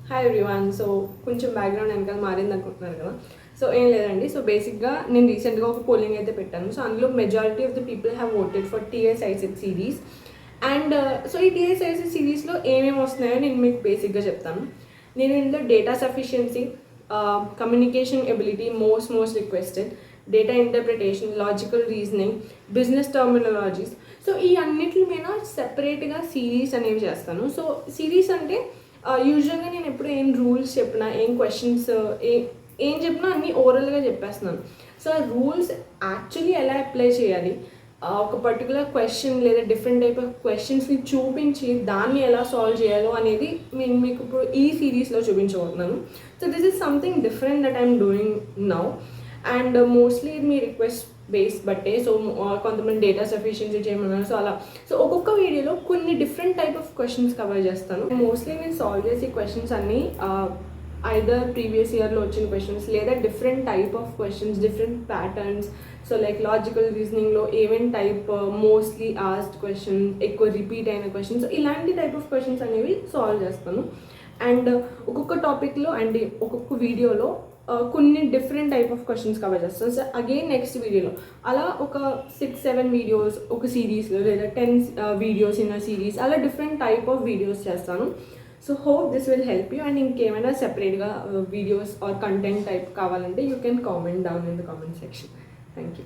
Hi everyone. So కొంచెం background వెనకాల మారింది అనుకుంటున్నారు కదా. సో ఏం లేదండి. సో బేసిక్గా నేను రీసెంట్గా ఒక పోలింగ్ అయితే పెట్టాను. సో అందులో majority of the people have voted for TS ICET series. And so ఈ టీఎస్ఐసెట్ సిరీస్లో ఏమేమి వస్తున్నాయో నేను మీకు బేసిక్గా చెప్తాను. నేను ఇందులో data sufficiency, communication ability most requested, data interpretation, logical reasoning, business terminologies, so ఈ అన్నిటి మీద సెపరేట్గా సిరీస్ అనేవి చేస్తాను. సో సిరీస్ అంటే యూజువల్గా నేను ఎప్పుడు ఏం రూల్స్ చెప్పినా, ఏం క్వశ్చన్స్ ఏం చెప్పినా అన్నీ ఓరల్గా చెప్పేస్తున్నాను. సో ఆ రూల్స్ యాక్చువల్లీ ఎలా అప్లై చేయాలి, ఒక పర్టికులర్ క్వశ్చన్ లేదా డిఫరెంట్ టైప్ ఆఫ్ క్వశ్చన్స్ని చూపించి దాన్ని ఎలా సాల్వ్ చేయాలో అనేది నేను మీకు ఇప్పుడు ఈ సిరీస్లో చూపించబోతున్నాను. So this is something different that I'm doing now. And mostly మీ రిక్వెస్ట్ బేస్ బట్టే. సో కొంతమంది డేటా సఫిషియన్సీ చేయమన్నారు. సో అలా సో ఒక్కొక్క వీడియోలో కొన్ని different type of questions cover చేస్తాను. మోస్ట్లీ నేను సాల్వ్ చేసే క్వశ్చన్స్ అన్నీ ఐదర్ ప్రీవియస్ ఇయర్లో వచ్చిన క్వశ్చన్స్ లేదా different type of questions, different patterns. So like logical రీజనింగ్లో ఏమేం టైప్ మోస్ట్లీ ఆస్డ్ క్వశ్చన్, ఎక్కువ రిపీట్ అయిన క్వశ్చన్స్, ఇలాంటి టైప్ ఆఫ్ క్వశ్చన్స్ అనేవి సాల్వ్ చేస్తాను. అండ్ ఒక్కొక్క టాపిక్లో అండ్ ఒక్కొక్క వీడియోలో కొన్ని different type of questions cover చేస్తాను. సో అగైన్ నెక్స్ట్ వీడియోలో అలా ఒక 6-7 వీడియోస్ ఒక సిరీస్లో లేదా 10 వీడియోస్ ఇన్ అ సిరీస్, అలా డిఫరెంట్ టైప్ ఆఫ్ వీడియోస్ చేస్తాను. So hope this will help you. And ఇంకేమైనా సెపరేట్గా వీడియోస్ ఆర్ కంటెంట్ టైప్ కావాలంటే you can comment down in the comment section. Thank you.